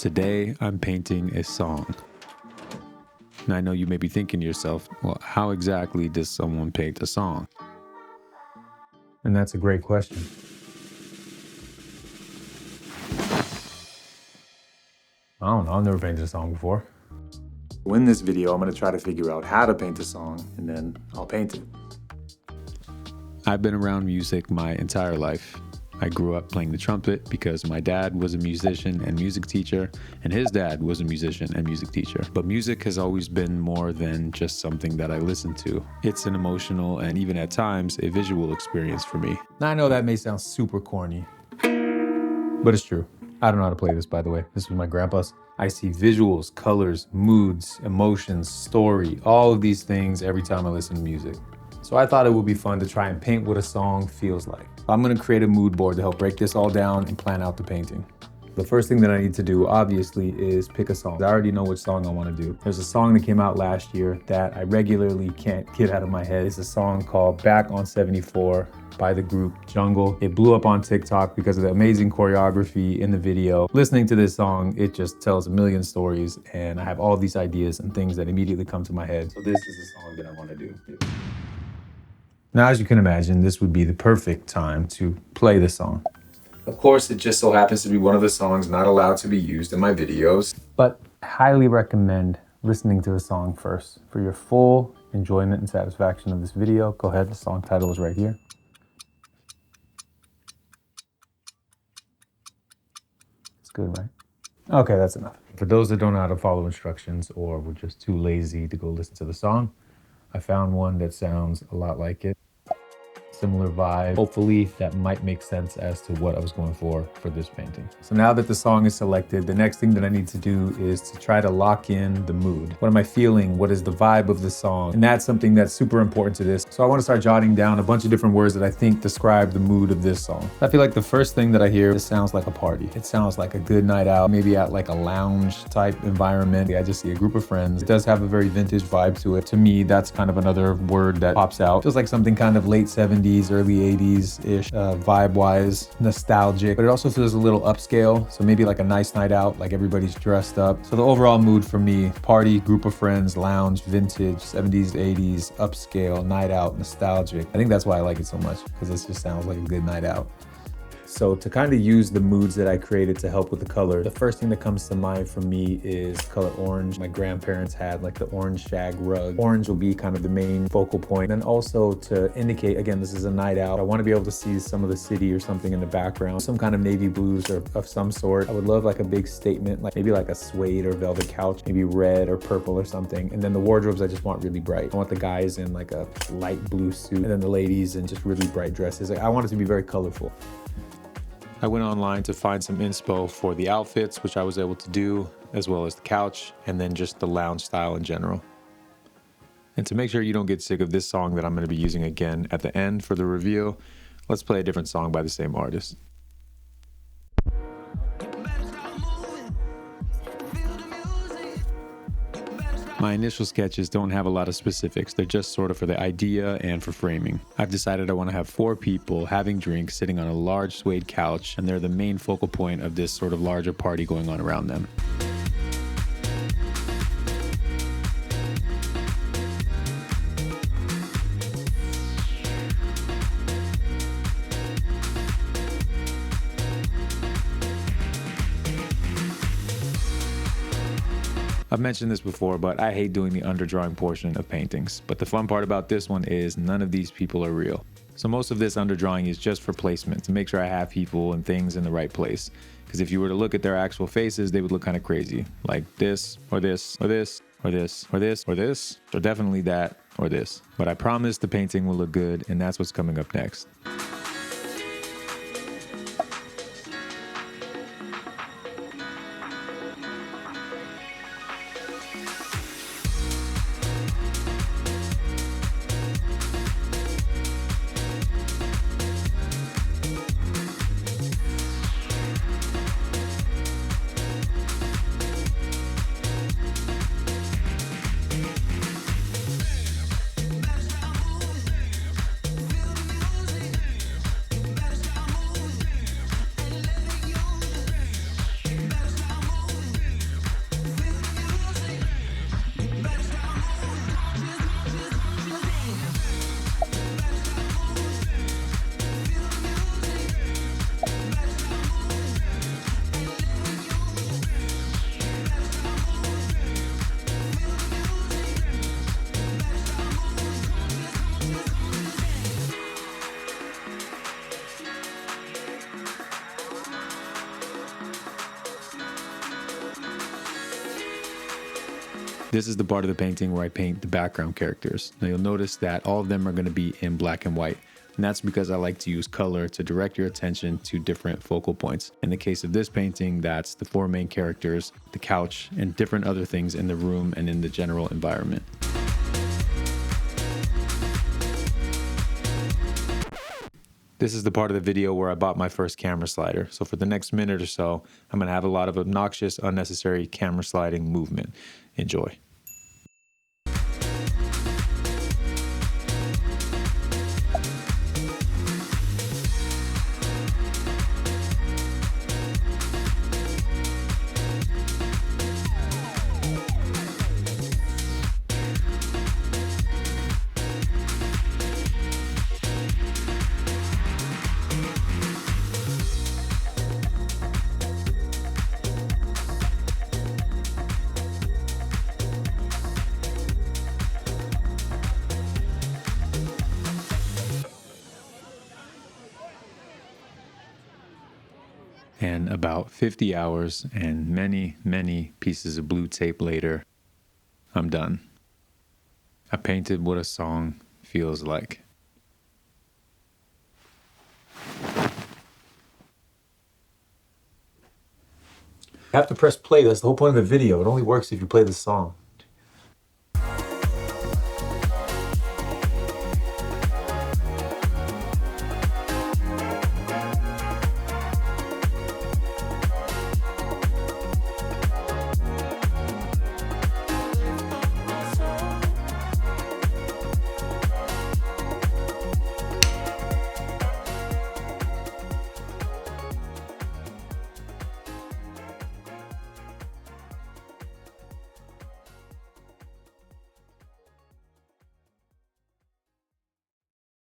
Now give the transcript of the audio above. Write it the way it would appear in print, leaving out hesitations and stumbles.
Today, I'm painting a song. And I know you may be thinking to yourself, well, how exactly does someone paint a song? And that's a great question. I don't know, I've never painted a song before. In this video, I'm gonna try to figure out how to paint a song, and then I'll paint it. I've been around music my entire life. I grew up playing the trumpet because my dad was a musician and music teacher, and his dad was a musician and music teacher. But music has always been more than just something that I listen to. It's an emotional and even at times a visual experience for me. Now I know that may sound super corny, but it's true. I don't know how to play this, by the way. This was my grandpa's. I see visuals, colors, moods, emotions, story, all of these things every time I listen to music. So I thought it would be fun to try and paint what a song feels like. I'm gonna create a mood board to help break this all down and plan out the painting. The first thing that I need to do, obviously, is pick a song. I already know which song I wanna do. There's a song that came out last year that I regularly can't get out of my head. It's a song called Back on 74 by the group Jungle. It blew up on TikTok because of the amazing choreography in the video. Listening to this song, it just tells a million stories, and I have all these ideas and things that immediately come to my head. So this is the song that I wanna do. Now, as you can imagine, this would be the perfect time to play the song. Of course, it just so happens to be one of the songs not allowed to be used in my videos. But I highly recommend listening to the song first. For your full enjoyment and satisfaction of this video, go ahead, the song title is right here. It's good, right? Okay, that's enough. For those that don't know how to follow instructions or were just too lazy to go listen to the song, I found one that sounds a lot like it. Similar vibe. Hopefully that might make sense as to what I was going for this painting. So now that the song is selected, the next thing that I need to do is to try to lock in the mood. What am I feeling? What is the vibe of the song? And that's something that's super important to this. So I want to start jotting down a bunch of different words that I think describe the mood of this song. I feel like the first thing that I hear, this sounds like a party. It sounds like a good night out, maybe at like a lounge type environment. I just see a group of friends. It does have a very vintage vibe to it. To me, that's kind of another word that pops out. Feels like something kind of late 70s, early 80s-ish, vibe-wise, nostalgic, but it also feels a little upscale. So maybe like a nice night out, like everybody's dressed up. So the overall mood for me, party, group of friends, lounge, vintage, 70s, 80s, upscale, night out, nostalgic. I think that's why I like it so much, because this just sounds like a good night out. So to kind of use the moods that I created to help with the color, the first thing that comes to mind for me is color orange. My grandparents had like the orange shag rug. Orange will be kind of the main focal point. And also to indicate, again, this is a night out. I want to be able to see some of the city or something in the background, some kind of navy blues or of some sort. I would love like a big statement, like maybe like a suede or velvet couch, maybe red or purple or something. And then the wardrobes I just want really bright. I want the guys in like a light blue suit and then the ladies in just really bright dresses. Like, I want it to be very colorful. I went online to find some inspo for the outfits, which I was able to do, as well as the couch, and then just the lounge style in general. And to make sure you don't get sick of this song that I'm going to be using again at the end for the review, let's play a different song by the same artist. My initial sketches don't have a lot of specifics. They're just sort of for the idea and for framing. I've decided I want to have 4 people having drinks sitting on a large suede couch, and they're the main focal point of this sort of larger party going on around them. I've mentioned this before, but I hate doing the underdrawing portion of paintings. But the fun part about this one is none of these people are real. So most of this underdrawing is just for placement, to make sure I have people and things in the right place. Because if you were to look at their actual faces, they would look kind of crazy. Like this, or this, or this, or this, or this, or this, or definitely that, or this. But I promise the painting will look good, and that's what's coming up next. This is the part of the painting where I paint the background characters. Now you'll notice that all of them are going to be in black and white. And that's because I like to use color to direct your attention to different focal points. In the case of this painting, that's the 4 main characters, the couch, and different other things in the room and in the general environment. This is the part of the video where I bought my first camera slider. So for the next minute or so, I'm gonna have a lot of obnoxious, unnecessary camera sliding movement. Enjoy. And about 50 hours and many, many pieces of blue tape later, I'm done. I painted what a song feels like. You have to press play. That's the whole point of the video. It only works if you play the song.